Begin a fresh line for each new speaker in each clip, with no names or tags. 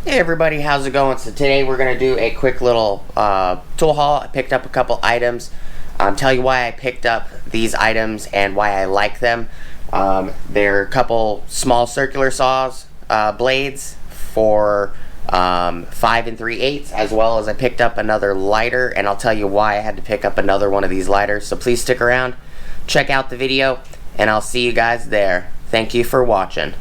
Hey everybody, how's it going? So today we're going to do a quick little tool haul. I picked up a couple items. Tell you why I picked up these items and why I like them. They're a couple small circular saws, blades for 5 3/8, as well as I picked up another lighter, and I'll tell you why I had to pick up another one of these lighters. So please stick around, check out the video, and I'll see you guys there. Thank you for watching.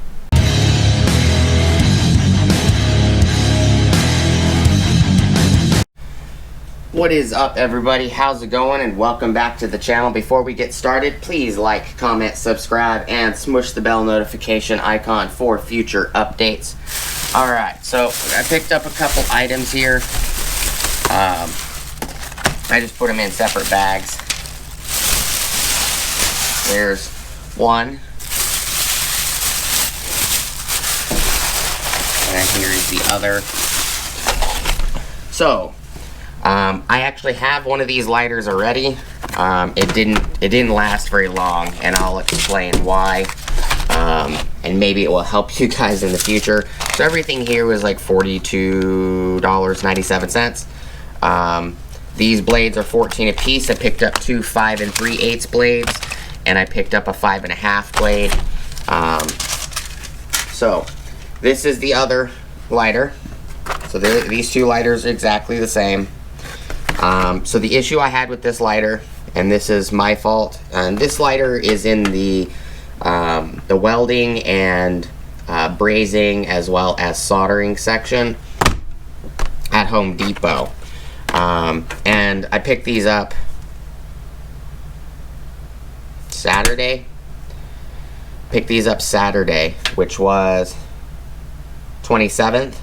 What is up everybody, how's it going, and welcome back to the channel. Before we get started, please like, comment, subscribe, and smush the bell notification icon for future updates. Alright, so I picked up a couple items here. I just put them in separate bags. There's one. And here is the other. So, I actually have one of these lighters already. It didn't last very long, and I'll explain why. And maybe it will help you guys in the future. So everything here was like $42.97. These blades are 14 a piece. I picked up two 5 3/8 blades, and I picked up a 5 1/2 blade. So this is the other lighter. So these two lighters are exactly the same. So the issue I had with this lighter, and this is my fault, and this lighter is in the welding and brazing as well as soldering section at Home Depot. And I picked these up Saturday. Picked these up Saturday, which was 27th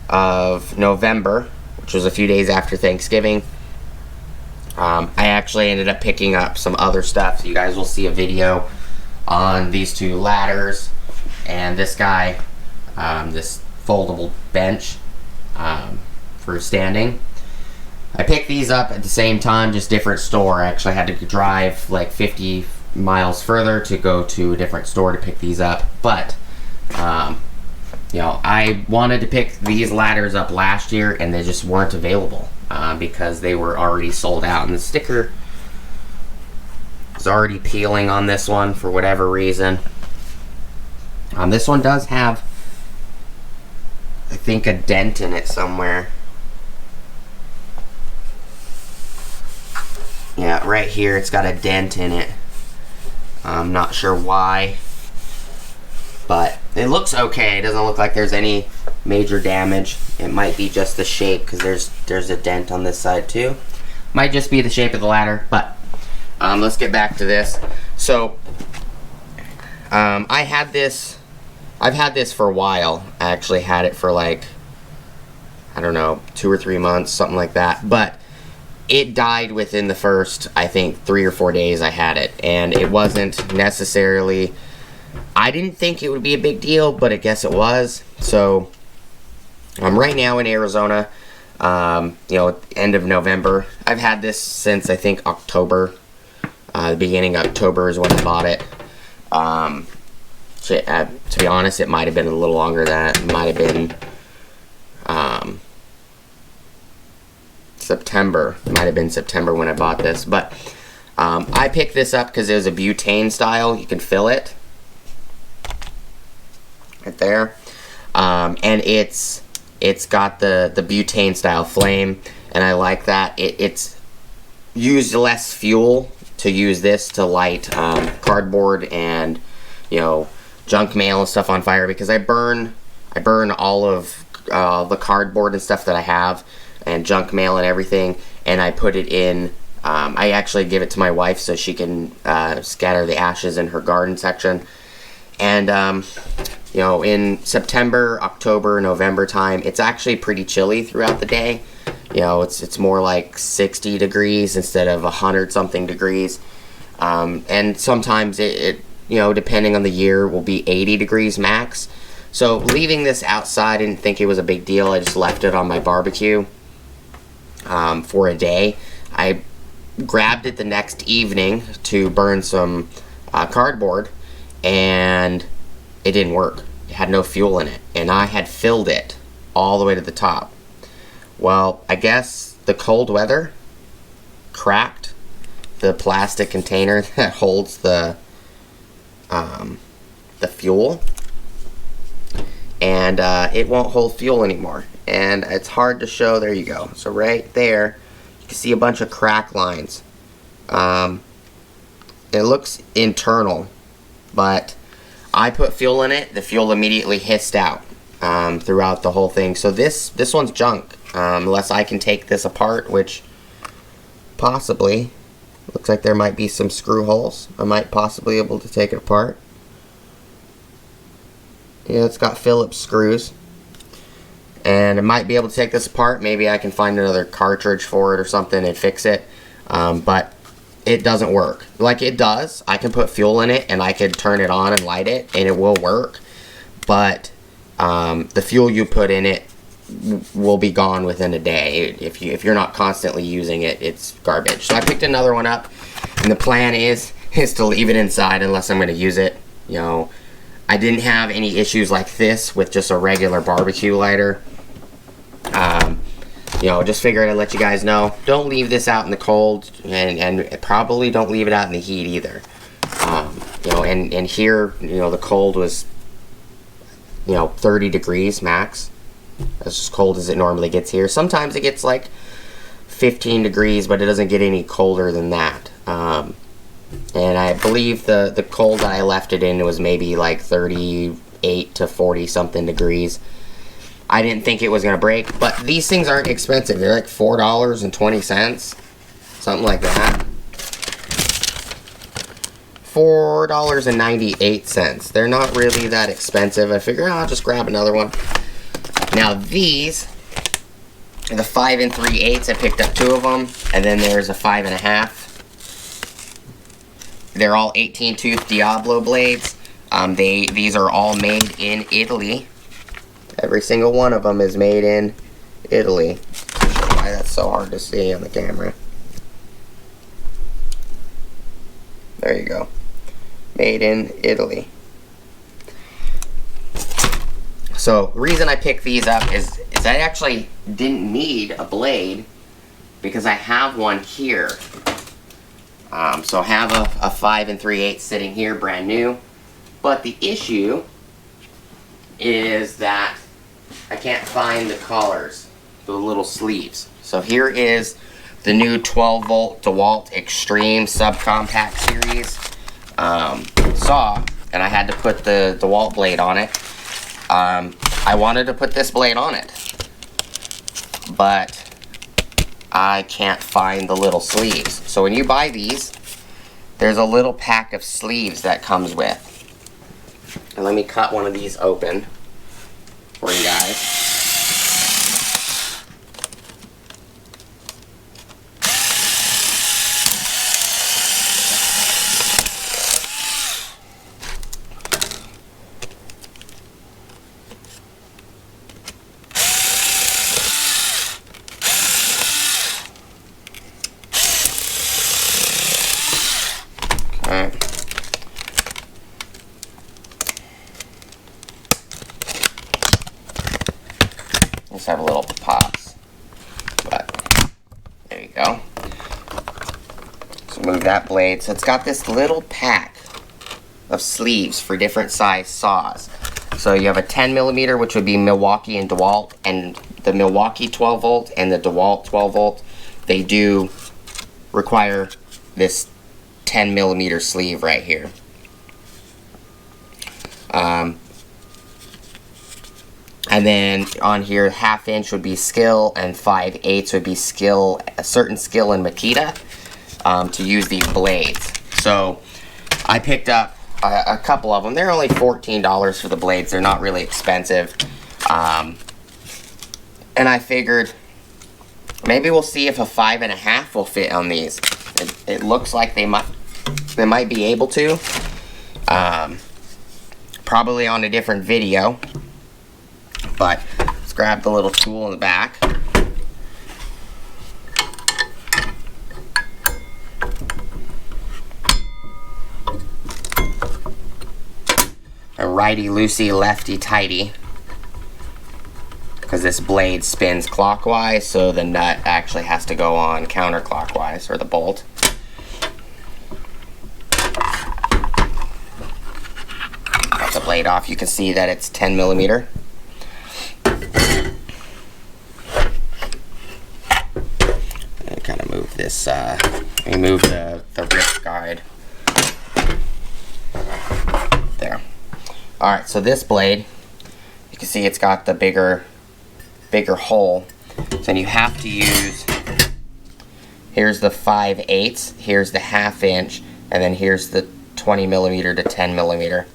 of November, which was a few days after Thanksgiving. I actually ended up picking up some other stuff, so you guys will see a video on these two ladders and this guy, this foldable bench for standing. I picked these up at the same time, just different store. I actually had to drive like 50 miles further to go to a different store to pick these up, but you know, I wanted to pick these ladders up last year, and they just weren't available because they were already sold out. And the sticker is already peeling on this one for whatever reason. This one does have, I think, a dent in it somewhere. Yeah, right here it's got a dent in it. I'm not sure why, but it looks okay. It doesn't look like there's any major damage. It might be just the shape, because there's a dent on this side too. Might just be the shape of the ladder, but let's get back to this. So I've had this for a while. I actually had it for like, I don't know, 2 or 3 months, something like that. But it died within the first, I think, 3 or 4 days I had it, and it wasn't necessarily, I didn't think it would be a big deal, but I guess it was. So I'm right now in Arizona, you know, end of November. I've had this since, I think, October. The beginning of October is when I bought it. To be honest, it might have been a little longer than that. It might have been September. It might have been September when I bought this. But I picked this up because it was a butane style. You can fill it right there, and it's got the butane style flame, and I like that. It's used less fuel to use this to light cardboard and, you know, junk mail and stuff on fire, because I burn all of the cardboard and stuff that I have, and junk mail and everything, and I put it in, I actually give it to my wife so she can scatter the ashes in her garden section. And you know, in September, October, November time, it's actually pretty chilly throughout the day. You know, it's more like 60 degrees instead of 100-something degrees. And sometimes it, you know, depending on the year, will be 80 degrees max. So leaving this outside, I didn't think it was a big deal. I just left it on my barbecue for a day. I grabbed it the next evening to burn some cardboard, and it didn't work. It had no fuel in it, and I had filled it all the way to the top. Well, I guess the cold weather cracked the plastic container that holds the fuel, and it won't hold fuel anymore, and it's hard to show. There you go. So right there you can see a bunch of crack lines. It looks internal, but I put fuel in it. The fuel immediately hissed out throughout the whole thing. So this one's junk, unless I can take this apart, which possibly looks like there might be some screw holes. I might possibly be able to take it apart. Yeah, it's got Phillips screws, and I might be able to take this apart. Maybe I can find another cartridge for it or something and fix it, but it doesn't work. Like, it does. I can put fuel in it and I could turn it on and light it and it will work, but the fuel you put in it will be gone within a day. If you're not constantly using it, it's garbage. So I picked another one up, and the plan is to leave it inside unless I'm going to use it. You know, I didn't have any issues like this with just a regular barbecue lighter. You know, just figured I'd let you guys know. Don't leave this out in the cold, and probably don't leave it out in the heat either. You know, and here, you know, the cold was, you know, 30 degrees max. That's as cold as it normally gets here. Sometimes it gets like 15 degrees, but it doesn't get any colder than that. And I believe the cold that I left it in was maybe like 38 to 40 something degrees. I didn't think it was going to break, but these things aren't expensive. They're like $4.20, something like that. $4.98. They're not really that expensive. I figure I'll just grab another one. Now these are the 5 3/8. I picked up 2 of them, and then there's a 5 1/2. They're all 18 tooth Diablo blades. These are all made in Italy. Every single one of them is made in Italy. I don't know why that's so hard to see on the camera. There you go. Made in Italy. So, the reason I picked these up is I actually didn't need a blade because I have one here. So I have a 5 3/8 sitting here, brand new. But the issue is that I can't find the collars, the little sleeves. So here is the new 12 volt DeWalt Extreme Subcompact Series saw, and I had to put the DeWalt blade on it. I wanted to put this blade on it, but I can't find the little sleeves. So when you buy these, there's a little pack of sleeves that comes with. And let me cut one of these open for you guys. Have a little pops, but there you go. So move that blade. So it's got this little pack of sleeves for different size saws. So you have a 10 millimeter, which would be Milwaukee and DeWalt, and the Milwaukee 12 volt and the DeWalt 12 volt, they do require this 10 millimeter sleeve right here. And then on here, 1/2 inch would be skill, and 5/8 would be skill, a certain skill in Makita, to use these blades. So I picked up a couple of them. They're only $14 for the blades. They're not really expensive. And I figured maybe we'll see if a 5 1/2 will fit on these. It looks like they might be able to. Probably on a different video. But let's grab the little tool in the back. A righty loosey, lefty tighty. because this blade spins clockwise, so the nut actually has to go on counterclockwise, or the bolt. Got the blade off. You can see that it's 10 millimeter. And kind of move this, remove the rip guide. There. Alright, so this blade, you can see it's got the bigger hole. So then you have to use, here's the 5/8, here's the 1/2 inch, and then here's the 20 millimeter to 10 millimeter.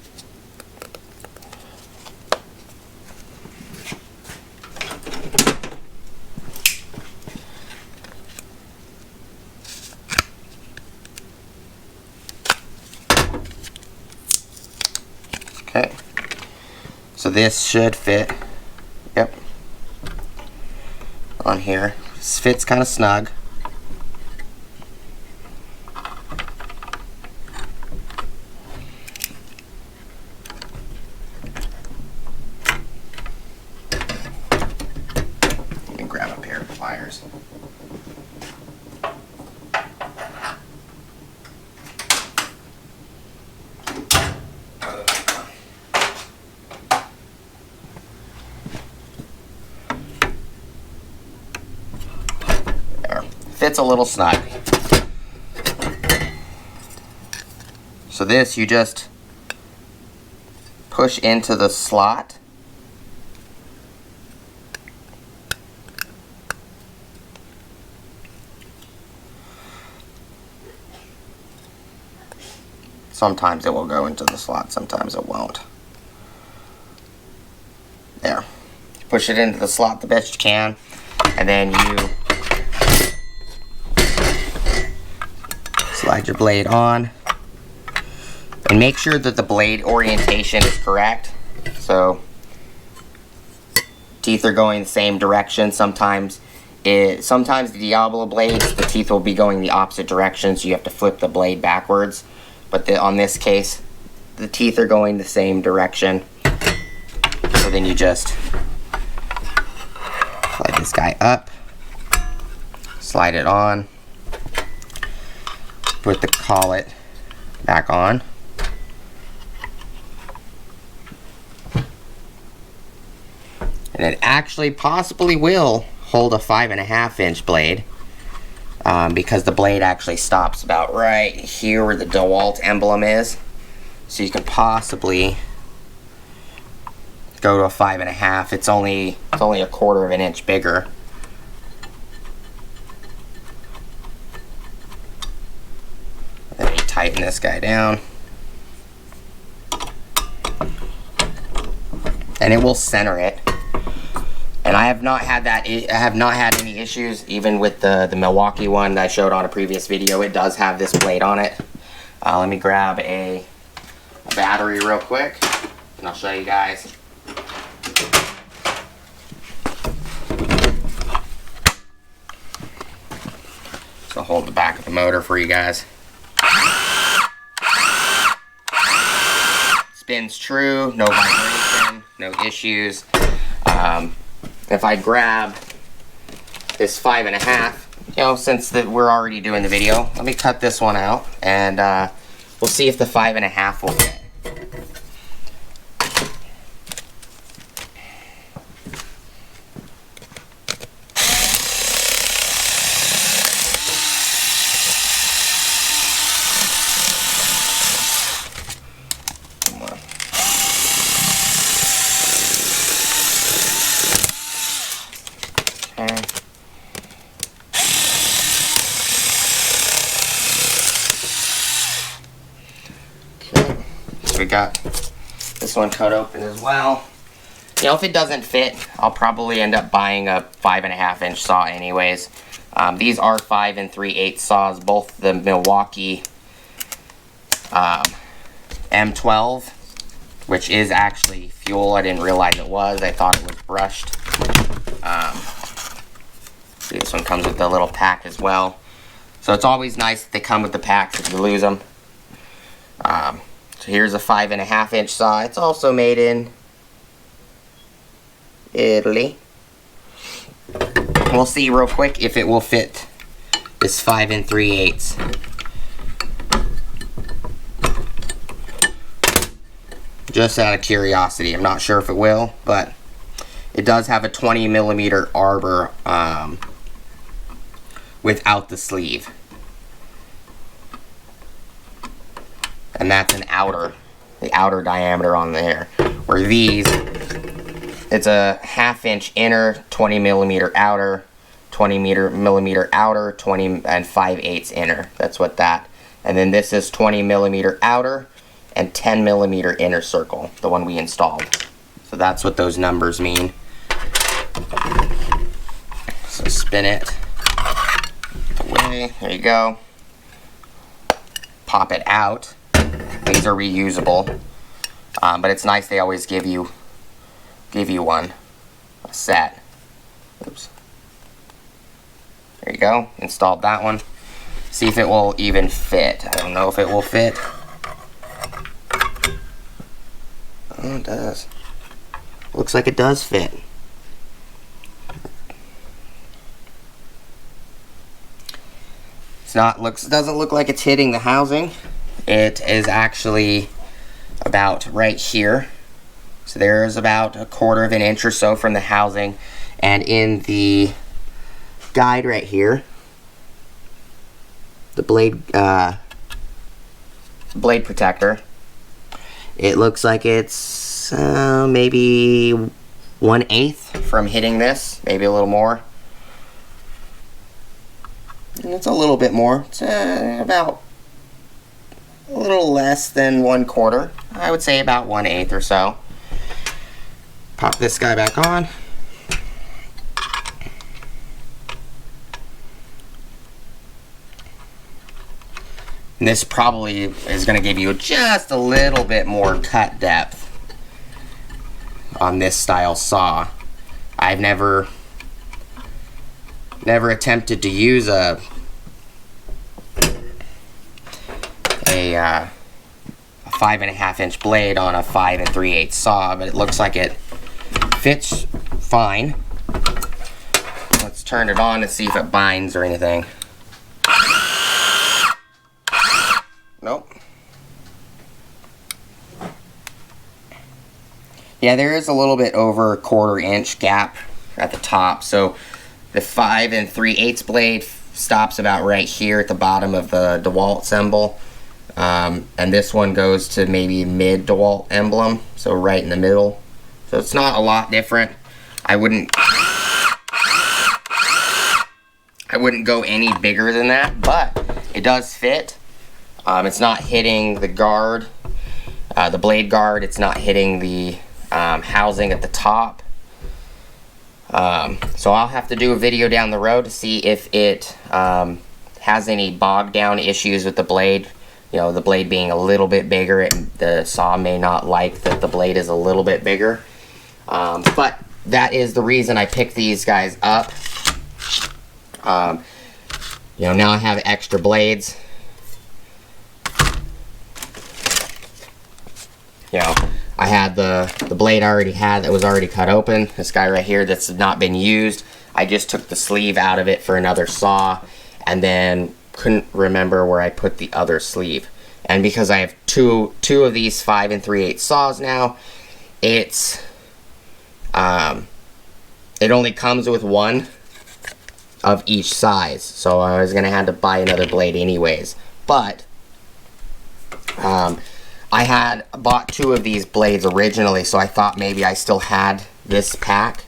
Okay, so this should fit, yep, on here. This fits kind of snug. Let me grab a pair of pliers. Fits a little snug. So this, you just push into the slot. Sometimes it will go into the slot, sometimes it won't. There. Push it into the slot the best you can, and then you slide your blade on, and make sure that the blade orientation is correct. So teeth are going the same direction. Sometimes the Diablo blades, the teeth will be going the opposite direction, so you have to flip the blade backwards. But on this case, the teeth are going the same direction. So then you just slide this guy up, slide it on, put the collet back on. And it actually possibly will hold a 5.5 inch blade, because the blade actually stops about right here where the DeWalt emblem is. So you can possibly go to a 5.5. It's only a 1/4 of an inch bigger. Then you tighten this guy down, and it will center it. And I have not had that. I have not had any issues, even with the Milwaukee one that I showed on a previous video. It does have this blade on it. Let me grab a battery real quick, and I'll show you guys. So I'll hold the back of the motor for you guys. Spins true, no vibration, no issues. If I grab this 5.5, you know, since we're already doing the video, let me cut this one out, and we'll see if the 5.5 will fit. We got this one cut open as well. You know, if it doesn't fit, I'll probably end up buying a 5.5 inch saw anyways. These are 5 3/8 saws, both the Milwaukee M12, which is actually fuel. I didn't realize it was. I thought it was brushed. See, this one comes with a little pack as well. So it's always nice that they come with the packs if you lose them. So here's a 5.5 inch saw. It's also made in Italy. we'll see real quick if it will fit this 5 3/8. Just out of curiosity. I'm not sure if it will, but it does have a 20mm arbor without the sleeve. And that's the outer diameter on there. Where these, it's a 1/2 inch inner, 20mm outer, 20mm outer, 20 and 5/8 inner. That's what that. And then this is 20mm outer and 10mm inner circle, the one we installed. So that's what those numbers mean. So spin it away. There you go. Pop it out. These are reusable, but it's nice they always give you one, a set. Oops. There you go. Installed that one. See if it will even fit. I don't know if it will fit. Oh, it does. Looks like it does fit. Doesn't look like it's hitting the housing. It is actually about right here. So there's about 1/4 of an inch or so from the housing. And in the guide right here, the blade protector, it looks like it's maybe 1/8 from hitting this, maybe a little more. And it's a little bit more. It's about a little less than 1/4. I would say about 1/8 or so. Pop this guy back on. And this probably is going to give you just a little bit more cut depth on this style saw. I've never attempted to use a 5.5 inch blade on a 5 3/8 saw, but it looks like it fits fine. Let's turn it on and see if it binds or anything. Nope. Yeah, there is a little bit over 1/4 inch gap at the top, so the 5 3/8 blade stops about right here at the bottom of the DeWalt symbol. And this one goes to maybe mid DeWalt emblem, so right in the middle. So it's not a lot different. I wouldn't go any bigger than that, but it does fit. It's not hitting the guard, the blade guard. It's not hitting the housing at the top. So I'll have to do a video down the road to see if it has any bog down issues with the blade. You know, the blade being a little bit bigger, the saw may not like that the blade is a little bit bigger. But that is the reason I picked these guys up. You know, now I have extra blades. You know, I had the blade I already had that was already cut open. This guy right here that's not been used. I just took the sleeve out of it for another saw, and then couldn't remember where I put the other sleeve. And because I have two of these 5 3/8 saws now, it's it only comes with one of each size. So I was gonna have to buy another blade anyways. But I had bought 2 of these blades originally, so I thought maybe I still had this pack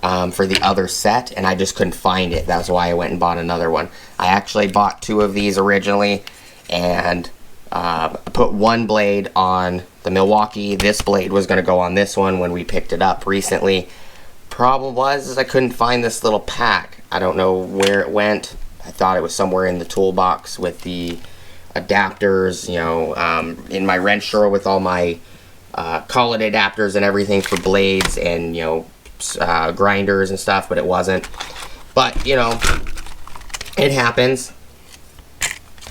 for the other set, and I just couldn't find it. That's why I went and bought another one. I actually bought 2 of these originally, and put one blade on the Milwaukee. This blade was going to go on this one when we picked it up recently. Problem was I couldn't find this little pack. I don't know where it went. I thought it was somewhere in the toolbox with the adapters, you know, in my wrench drawer with all my collet adapters and everything for blades and, you know, grinders and stuff, but it wasn't. But, you know, it happens.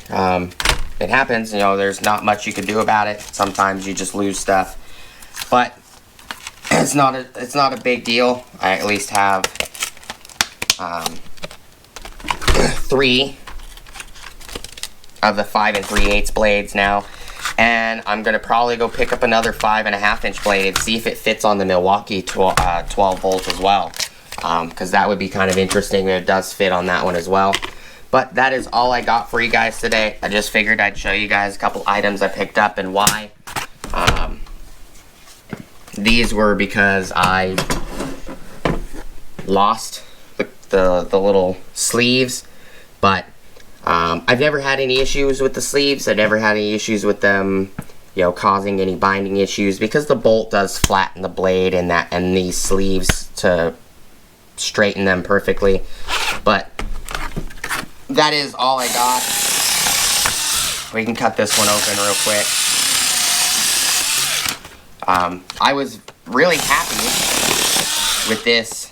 It happens, you know, there's not much you can do about it. Sometimes you just lose stuff. But it's not a big deal. I at least have 3 of the 5 3/8 blades now, and I'm gonna probably go pick up another 5.5 inch blade and see if it fits on the Milwaukee 12 volt as well, because that would be kind of interesting if it does fit on that one as well. But that is all I got for you guys today. I just figured I'd show you guys a couple items I picked up and why. These were because I lost the little sleeves, but I've never had any issues with the sleeves. I've never had any issues with them, you know, causing any binding issues, because the bolt does flatten the blade and these sleeves to straighten them perfectly. But that is all I got. We can cut this one open real quick. I was really happy with this.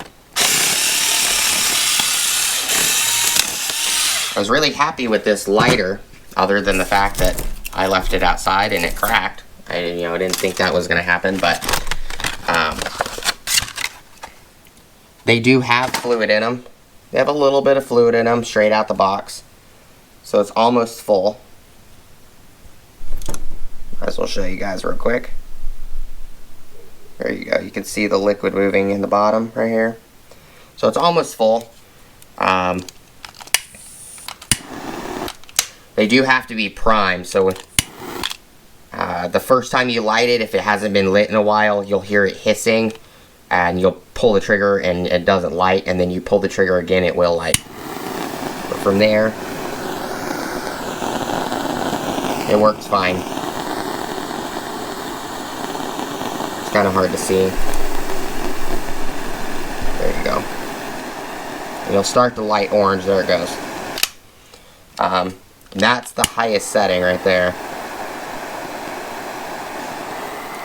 I was really happy with this lighter, other than the fact that I left it outside and it cracked. I didn't think that was going to happen, but they do have fluid in them. They have a little bit of fluid in them straight out the box, so it's almost full. Might as well show you guys real quick. There you go. You can see the liquid moving in the bottom right here. So it's almost full. They do have to be primed, so the first time you light it, if it hasn't been lit in a while, you'll hear it hissing, and you'll pull the trigger and it doesn't light, and then you pull the trigger again, it will light. But from there, it works fine. It's kind of hard to see. There you go. And you'll start to light orange. There it goes. That's the highest setting right there.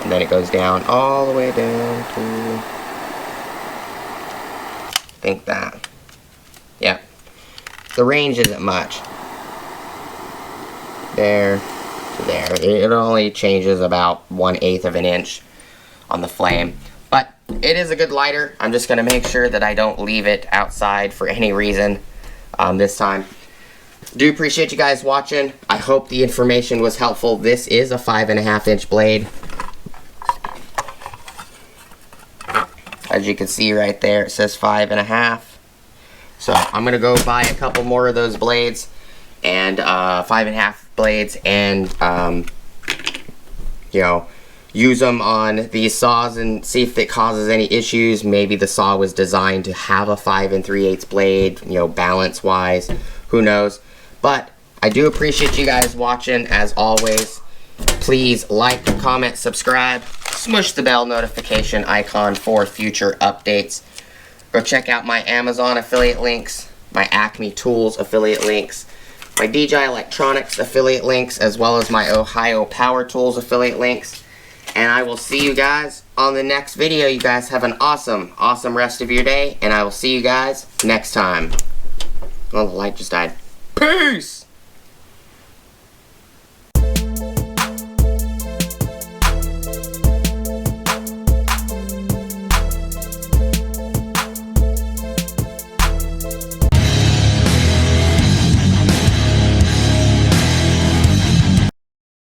And then it goes down all the way down to, I think that. Yeah. The range isn't much. There to there. It only changes about 1/8 of an inch on the flame. But it is a good lighter. I'm just going to make sure that I don't leave it outside for any reason this time. Do appreciate you guys watching. I hope the information was helpful. This is a 5.5 inch blade. As you can see right there, it says 5.5. So I'm gonna go buy a couple more of those blades, and 5.5 blades, and use them on these saws and see if it causes any issues. Maybe the saw was designed to have a 5 3/8 blade, balance wise. Who knows? But I do appreciate you guys watching, as always. Please like, comment, subscribe, smush the bell notification icon for future updates. Go check out my Amazon affiliate links, my Acme Tools affiliate links, my DJI Electronics affiliate links, as well as my Ohio Power Tools affiliate links. And I will see you guys on the next video. You guys have an awesome, awesome rest of your day, and I will see you guys next time. Oh, the light just died. Peace!